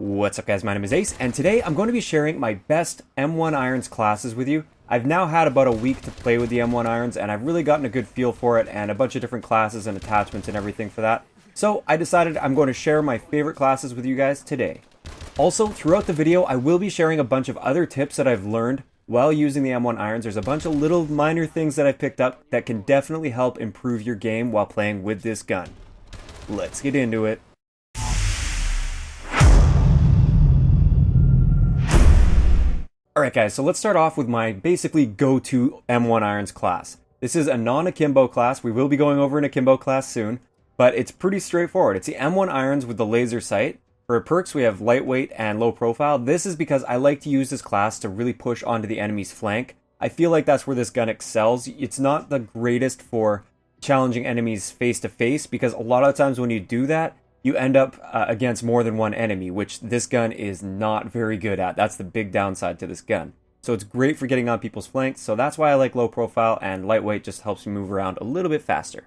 What's up guys, my name is Ace, and today I'm going to be sharing my best M1 Irons classes with you. I've now had about a week to play with the M1 Irons, and I've really gotten a good feel for it, and a bunch of different classes and attachments and everything for that. So I decided I'm going to share my favorite classes with you guys today. Also, throughout the video, I will be sharing a bunch of other tips that I've learned while using the M1 Irons. There's a bunch of little minor things that I've picked up that can definitely help improve your game while playing with this gun. Let's get into it. Alright guys, so let's start off with my basically go-to M1 Irons class. This is a non-Akimbo class. We will be going over an Akimbo class soon, but it's pretty straightforward. It's the M1 Irons with the laser sight. For perks, we have lightweight and low profile. This is because I like to use this class to really push onto the enemy's flank. I feel like that's where this gun excels. It's not the greatest for challenging enemies face-to-face, because a lot of times when you do that, you end up against more than one enemy, which this gun is not very good at. That's the big downside to this gun. So it's great for getting on people's flanks, so that's why I like low profile, and lightweight just helps me move around a little bit faster.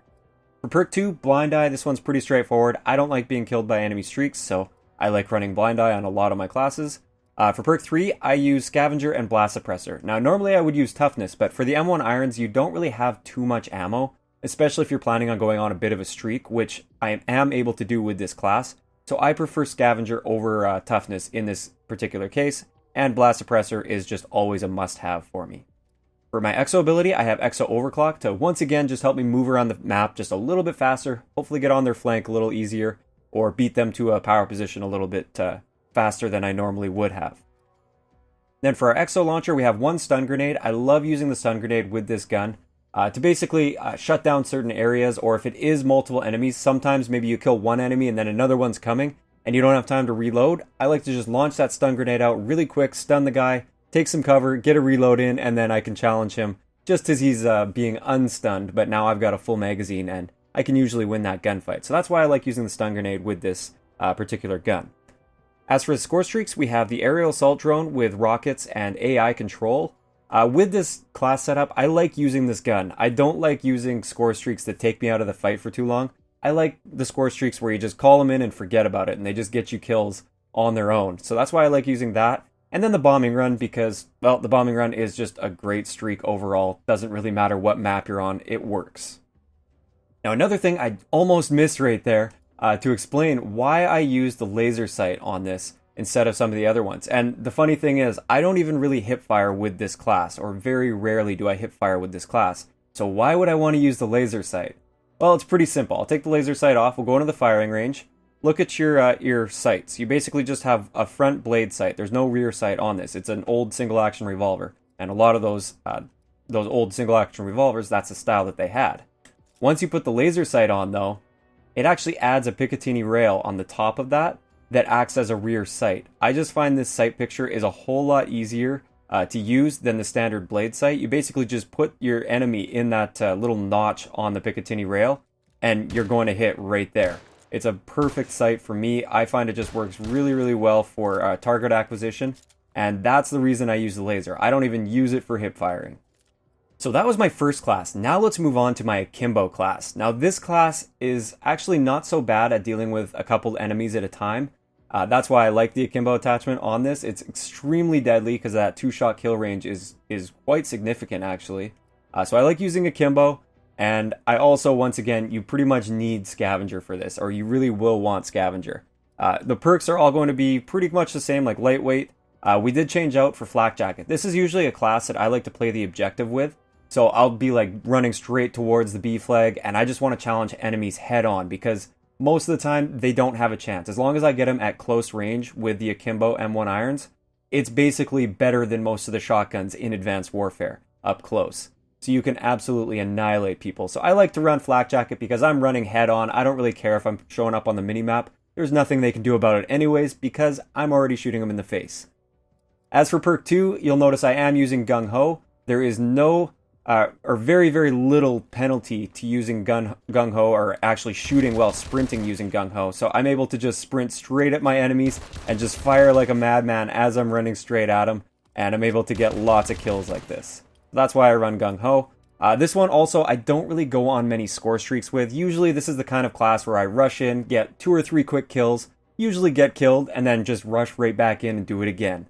For perk 2, blind eye, this one's pretty straightforward. I don't like being killed by enemy streaks, so I like running blind eye on a lot of my classes. For perk 3, I use scavenger and blast suppressor. Now normally I would use toughness, but for the M1 Irons you don't really have too much ammo, especially if you're planning on going on a bit of a streak, which I am able to do with this class. So I prefer scavenger over toughness in this particular case, and blast suppressor is just always a must-have for me. For my exo ability, I have exo overclock to once again just help me move around the map just a little bit faster, hopefully get on their flank a little easier, or beat them to a power position a little bit faster than I normally would have. Then for our exo launcher, we have one stun grenade. I love using the stun grenade with this gun. To basically shut down certain areas, or if it is multiple enemies, sometimes maybe you kill one enemy and then another one's coming and you don't have time to reload. I like to just launch that stun grenade out really quick, stun the guy, take some cover, get a reload in, and then I can challenge him just as he's being unstunned, but now I've got a full magazine and I can usually win that gunfight. So that's why I like using the stun grenade with this particular gun. As for the score streaks, we have the aerial assault drone with rockets and AI control. With this class setup, I like using this gun. I don't like using score streaks that take me out of the fight for too long. I like the score streaks where you just call them in and forget about it, and they just get you kills on their own. So that's why I like using that. And then the bombing run, because, well, the bombing run is just a great streak overall. Doesn't really matter what map you're on, it works. Now another thing I almost missed right there, to explain why I use the laser sight on this instead of some of the other ones. And the funny thing is, I don't even really hip fire with this class, or very rarely do I hip fire with this class. So why would I want to use the laser sight? Well, it's pretty simple. I'll take the laser sight off, we'll go into the firing range, look at your sights. You basically just have a front blade sight. There's no rear sight on this. It's an old single action revolver. And a lot of those old single action revolvers, that's the style that they had. Once you put the laser sight on though, it actually adds a Picatinny rail on the top of that acts as a rear sight. I just find this sight picture is a whole lot easier to use than the standard blade sight. You basically just put your enemy in that little notch on the Picatinny rail, and you're going to hit right there. It's a perfect sight for me. I find it just works really, really well for target acquisition, and that's the reason I use the laser. I don't even use it for hip firing. So that was my first class. Now let's move on to my Akimbo class. Now this class is actually not so bad at dealing with a couple enemies at a time. That's why I like the Akimbo attachment on this. It's extremely deadly because that 2-shot kill range is quite significant actually. So I like using Akimbo, and I also, once again, you pretty much need scavenger for this, or you really will want scavenger. The perks are all going to be pretty much the same, like lightweight. We did change out for flak jacket. This is usually a class that I like to play the objective with. So I'll be like running straight towards the B flag, and I just want to challenge enemies head on, because most of the time they don't have a chance. As long as I get them at close range with the Akimbo M1 Irons, it's basically better than most of the shotguns in Advanced Warfare up close. So you can absolutely annihilate people. So I like to run flak jacket because I'm running head on. I don't really care if I'm showing up on the minimap. There's nothing they can do about it anyways, because I'm already shooting them in the face. As for perk 2, you'll notice I am using Gung Ho. There is no or very, very little penalty to using Gung Ho, or actually shooting while sprinting using Gung Ho. So I'm able to just sprint straight at my enemies and just fire like a madman as I'm running straight at them, and I'm able to get lots of kills like this. That's why I run Gung Ho. This one also I don't really go on many score streaks with. Usually this is the kind of class where I rush in, get 2 or 3 quick kills, usually get killed, and then just rush right back in and do it again.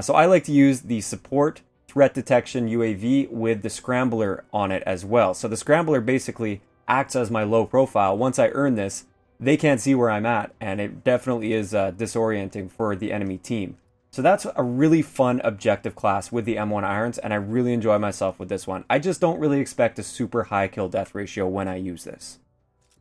So I like to use the support threat detection UAV with the scrambler on it as well. So the scrambler basically acts as my low profile. Once I earn this, they can't see where I'm at, and it definitely is disorienting for the enemy team. So that's a really fun objective class with the M1 Irons, and I really enjoy myself with this one. I just don't really expect a super high kill death ratio when I use this.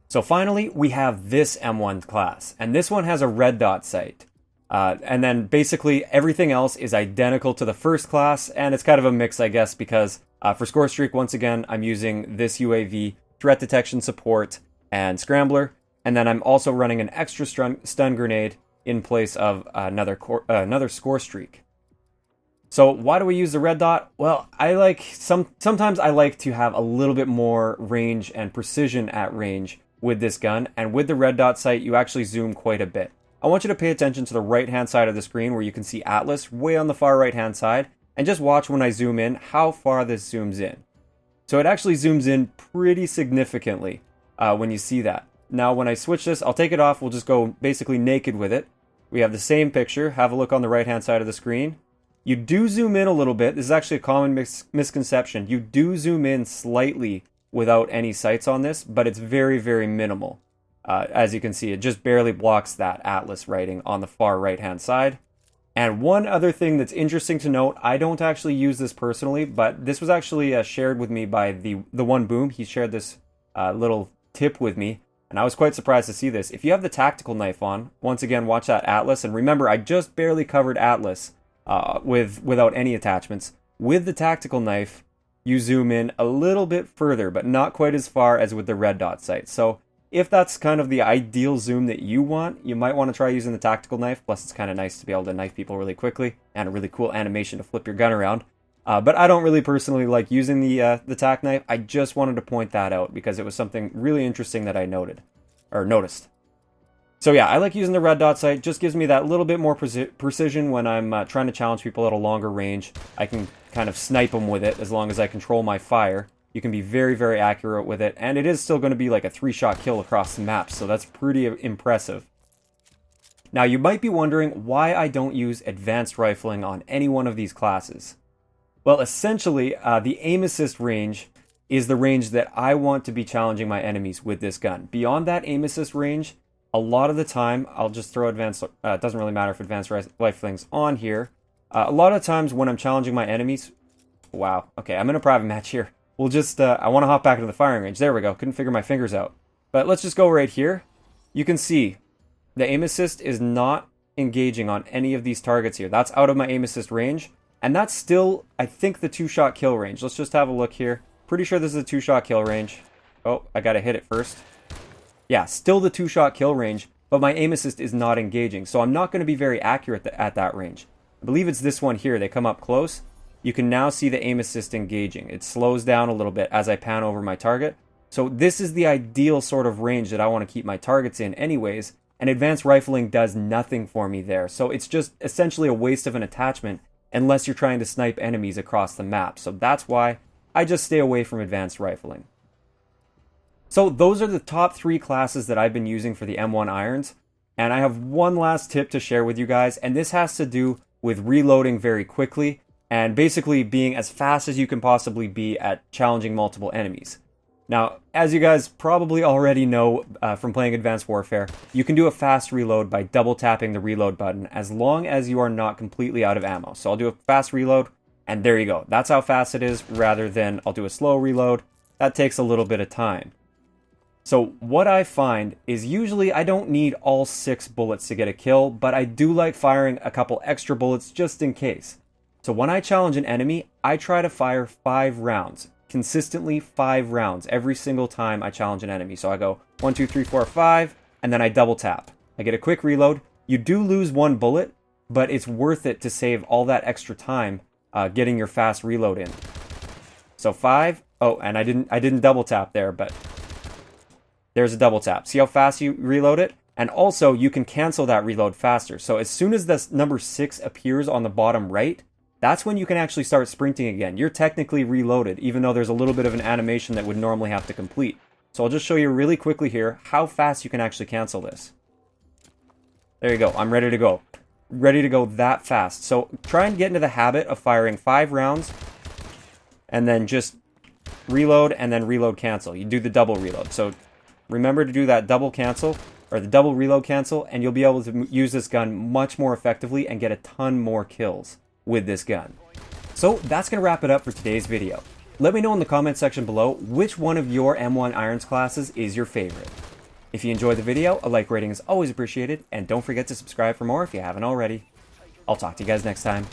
So finally, we have this M1 class, and this one has a red dot sight. And then basically everything else is identical to the first class, and it's kind of a mix, I guess, because for score streak, once again, I'm using this UAV, threat detection support, and scrambler, and then I'm also running an extra stun grenade in place of another score streak. So why do we use the red dot? Well, sometimes I like to have a little bit more range and precision at range with this gun, and with the red dot sight, you actually zoom quite a bit. I want you to pay attention to the right-hand side of the screen where you can see Atlas way on the far right-hand side, and just watch when I zoom in how far this zooms in. So it actually zooms in pretty significantly when you see that. Now when I switch this, I'll take it off, we'll just go basically naked with it. We have the same picture, have a look on the right-hand side of the screen. You do zoom in a little bit, this is actually a common misconception. You do zoom in slightly without any sights on this, but it's very, very minimal. As you can see, it just barely blocks that Atlas writing on the far right-hand side. And one other thing that's interesting to note, I don't actually use this personally, but this was actually shared with me by the One Boom. He shared this little tip with me, and I was quite surprised to see this. If you have the tactical knife on, once again, watch that Atlas, and remember, I just barely covered Atlas without any attachments. With the tactical knife, you zoom in a little bit further, but not quite as far as with the red dot sight. So if that's kind of the ideal zoom that you want, you might want to try using the tactical knife. Plus, it's kind of nice to be able to knife people really quickly, and a really cool animation to flip your gun around. But I don't really personally like using the tac knife. I just wanted to point that out because it was something really interesting that I noticed. So yeah, I like using the red dot sight. Just gives me that little bit more precision when I'm trying to challenge people at a longer range. I can kind of snipe them with it as long as I control my fire. You can be very, very accurate with it, and it is still going to be like a 3-shot kill across the map, so that's pretty impressive. Now, you might be wondering why I don't use advanced rifling on any one of these classes. Well, essentially, the aim assist range is the range that I want to be challenging my enemies with this gun. Beyond that aim assist range, a lot of the time, I'll just throw advanced, it doesn't really matter if advanced rifling's on here. A lot of times when I'm challenging my enemies, wow, okay, I'm in a private match here. We'll just, I want to hop back into the firing range. There we go. Couldn't figure my fingers out. But let's just go right here. You can see the aim assist is not engaging on any of these targets here. That's out of my aim assist range. And that's still, I think, the 2-shot kill range. Let's just have a look here. Pretty sure this is a 2-shot kill range. Oh, I got to hit it first. Yeah, still the 2-shot kill range, but my aim assist is not engaging. So I'm not going to be very accurate at that range. I believe it's this one here. They come up close. You can now see the aim assist engaging. It slows down a little bit as I pan over my target. So this is the ideal sort of range that I want to keep my targets in anyways, and advanced rifling does nothing for me there. So it's just essentially a waste of an attachment unless you're trying to snipe enemies across the map. So that's why I just stay away from advanced rifling. So those are the top 3 classes that I've been using for the M1 Irons, and I have one last tip to share with you guys, and this has to do with reloading very quickly and basically being as fast as you can possibly be at challenging multiple enemies. Now, as you guys probably already know from playing Advanced Warfare, you can do a fast reload by double tapping the reload button as long as you are not completely out of ammo. So I'll do a fast reload, and there you go. That's how fast it is, rather than I'll do a slow reload. That takes a little bit of time. So what I find is usually I don't need all 6 bullets to get a kill, but I do like firing a couple extra bullets just in case. So when I challenge an enemy, I try to fire 5 rounds. Consistently 5 rounds every single time I challenge an enemy. So I go 1, 2, 3, 4, 5, and then I double tap. I get a quick reload. You do lose 1 bullet, but it's worth it to save all that extra time getting your fast reload in. So 5. Oh, and I didn't double tap there, but there's a double tap. See how fast you reload it? And also, you can cancel that reload faster. So as soon as this number 6 appears on the bottom right, that's when you can actually start sprinting again. You're technically reloaded, even though there's a little bit of an animation that would normally have to complete. So I'll just show you really quickly here how fast you can actually cancel this. There you go. I'm ready to go. Ready to go that fast. So try and get into the habit of firing 5 rounds and then just reload and then reload cancel. You do the double reload. So remember to do that double cancel or the double reload cancel, and you'll be able to use this gun much more effectively and get a ton more kills with this gun. So that's going to wrap it up for today's video. Let me know in the comment section below which one of your M1 Irons classes is your favorite. If you enjoyed the video, a like rating is always appreciated, and don't forget to subscribe for more if you haven't already. I'll talk to you guys next time.